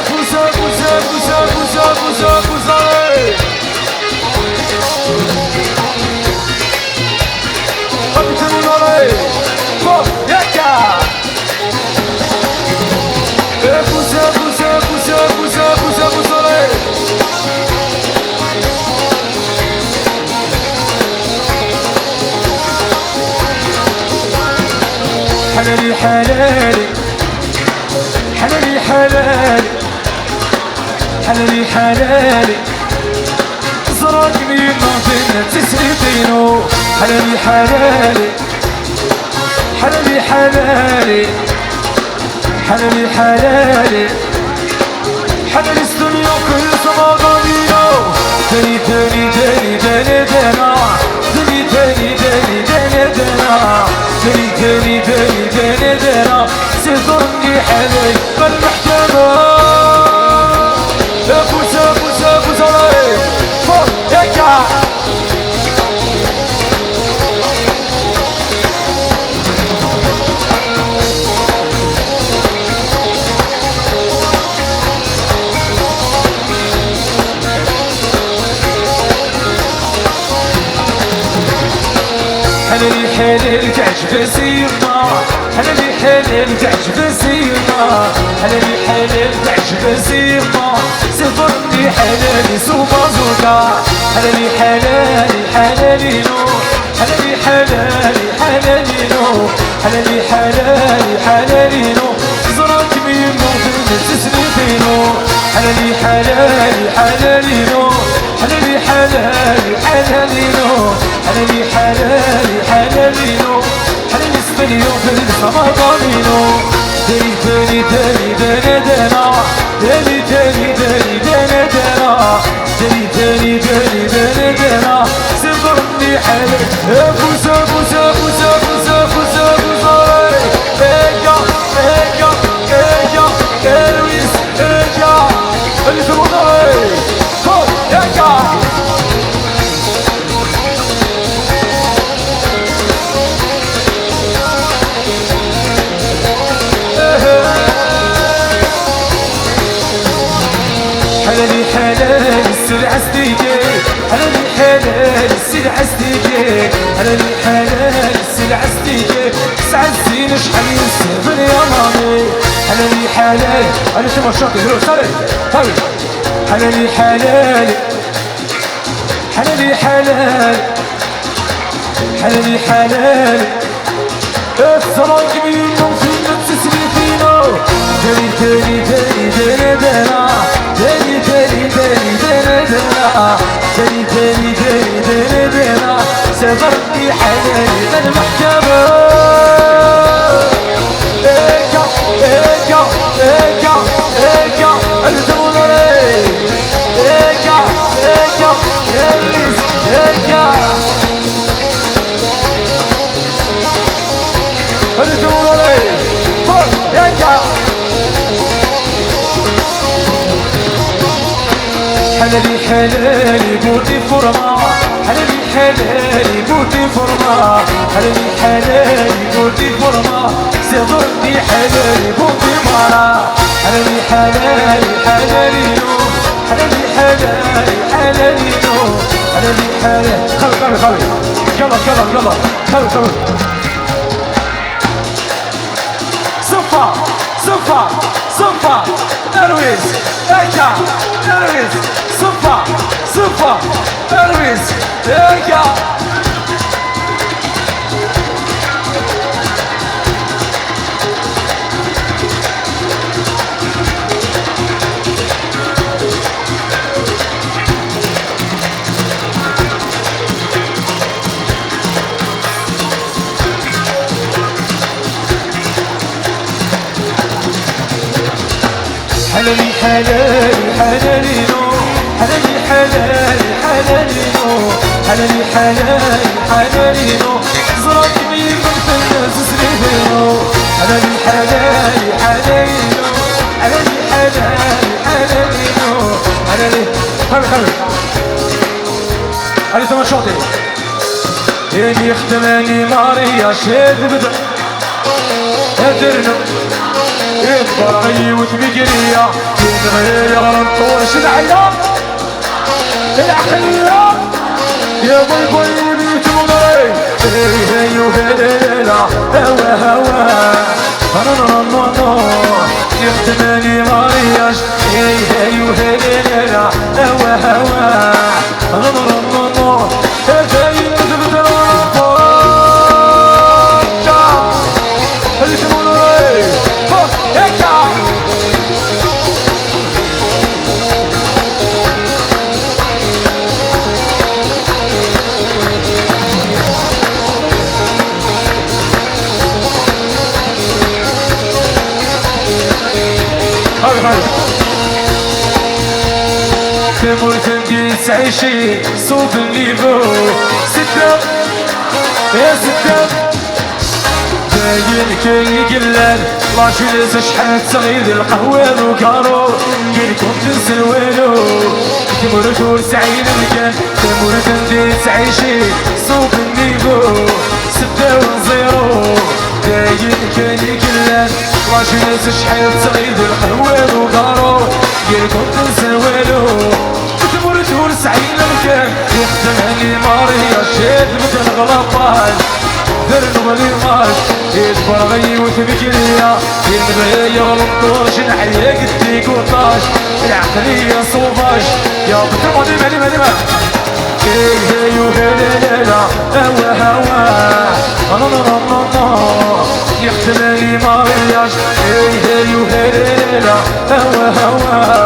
Poussa, poussa, poussa, poussa, poussa, poussa. Habite mon oreille. Bon, yaka. Poussa, poussa, poussa, poussa, poussa, poussa. حلالي حلالي حلالي حلالي حلالي حلالي زرق من فينا تسريتينو حلالي حلالي حلالي حلالي حلالي حلالي حلالي الدنيا كل سما ضمينو تاني تاني تاني تاني تانا تاني تاني تاني تاني تانا تاني تاني تاني تاني تانا سيطرني حلالي بالمحكمة بوسة بوسة بوسة راي فوق يكا حلالي حلال تعجب سيما حلالي حلال تعجب سيما حلالي حلال تعجب سيما سفرني حلالي سوما زوكا حلالي حلالي حلالي نو حلالي حلالي حلالي نو حلالي حلالي حلالي نو زرق ميمو في تسريتي نو حلالي حلالي حلالي نو حلالي حلالي حلالي نو حلالي حلالي حلالي نو حلالي سبنيو في السما ضامينو داني داني داني دانا دانا داني داني داني دانا دانا داني داني داني دانا دانا سفرني حلال بوسة بوسة بوسة بوسة بوسة بوسة ايجا ايجا ايجا ايرويس ايجا اللي في المضاي فوق ايجا حلالي حلال السلعة ستيجي حلالي حلال السلعة ستيجي حلالي حلال السلعة ستيجي 9 سنين شحال يستهبل يا مامي حلالي حلال انا شو مشاطي هلو سالي طيب حلالي حلال حلالي حلال حلالي حلال الزمان كبير فينا تسريفينا داني داني داني داني دانا داني داني داني داني دانا داني داني داني داني دانا سافرني حلالي للمحكمة ايكا ايكا ايكا ايكا الزمون علي ايكا ايكا يليس ايكا الزمون علي فوق ايكا حلالي حلالي بوتي فرما حلالي حلالي بوتي فرما حلالي حلالي بوتي فرما سيضرني حلالي بوتي مرا حلالي حلالي حلالي نو حلالي حلالي حلالي نو حلالي حلالي خلي خلي يلا يلا يلا خلي خلي صفا صفا صفا ارويس ايكا ارويس صفا صفا ارويس ايكا حلالي حلالي حلالي نو حلالي حلالي حلالي نو حلالي حلالي حلالي نو زرق بيكم في الناس سريبينو حلالي حلالي حلالي نو حلالي حلالي حلالي نو حلالي خلي خلي هذه ثمان شاطئ يعني يخدمني ماريا شاد بدر هدرنا يتبرغي وتبقرية يتغير الطول شنعية العقلية يا باي باي بيت مضري هي وهيلا هوا هوا يختمني مارياش هي وهيلا هوا هوا تمر تنديس عيشي صوب النيفو ستة يا ستة باين كي قلال لاشي لازا شحال صغير القهوة وكارو كيلكم تنسى الوالو تمر تور سعيد المكان تمر تنديس عيشي صوب النيفو ستة وزيرو باين كي قلال لاشي لازا شحال صغير القهوة وكارو كيلكم تنسى الوالو تمر سعيد المكان يخدمني ماريا شاد مثل غلطان ذرن وليماش يتبرغي وتبكرية ينبغي يغلطور شنحية قديك وطاش العقلية صوفاش يا بطر مالي مالي مالي مالي هي وهيلا هوا هوا يخدمني مارياش هي وهيلا هوا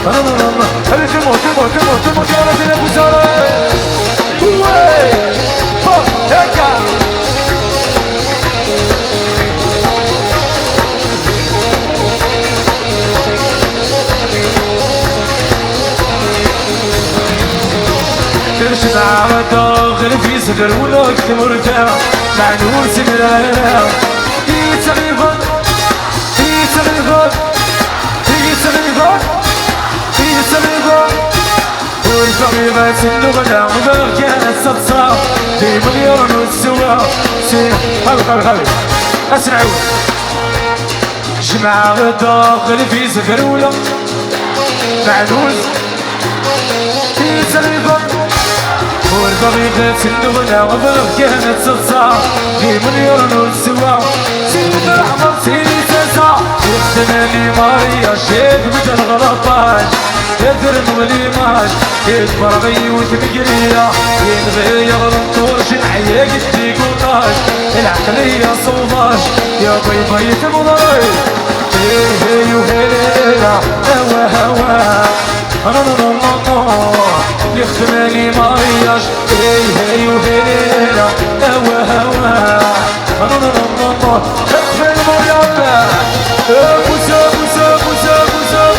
هل تموت يا رجل ابو سارة وي هكا ترشد على داخل في صدر ولوك مرتاح مع نور سمراء يتغيبون والفقيبات اللغة وذلك كانت صدصة في مليون والسوا سير خلي اسرعوا جماعة الداخل في سفر ولا معدول في سليفة والفقيبات اللغة وذلك كانت صدصة في مليون والسوا سير الأحمر سير ساسا يختمني ماريا شيخ مثل غلطان يدرن وليماش يتبرغي وتبقرية ينغير الطور شنحية قديك وطاش العقلية صوفاش يا باي باي تمضي هي وهيلا هوا يخدمني مارياش هي وهيلا هوا اخفي المريضة بوسا بوسا بوسا بوسا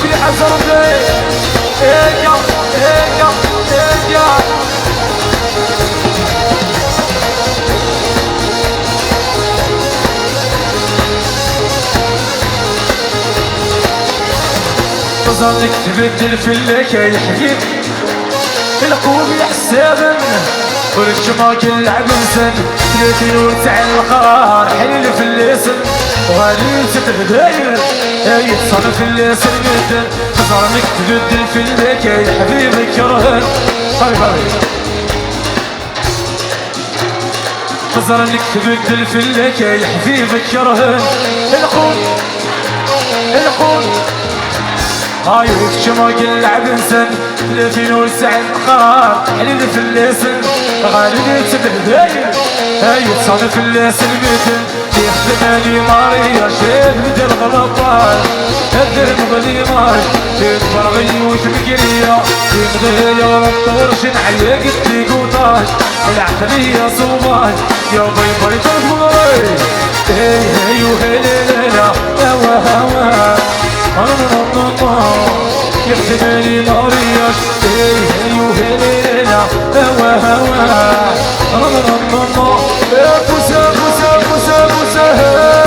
في حسن لي ايجا تظنك تبدل في الليك يا حبيب القوم حسابا والجمع كل عبسن 30 تاع القرار حليل في الليسن وغالي تتغداير اي تصرف الليسن جدا تظنك تبدل في الليك يا حبيبي كرهن خلي تظنك تبدل في الليك يا حبيبي كرهن القول هاي وفشماق العبنسن 30 ساعة قرار حليل في الليسن غالي تبهداير هاي تصادف الليسن مثل يخدمني ماريا شيخ مثل غلطان الدرب غليماش يتبرغي وتبقرية ينغير الطور شنحية قديك وطاش العقلية صوباش يا باي باي تنفضي هي وهيلا هوا يخدمني مارياش هي وهيلا هوا بوسا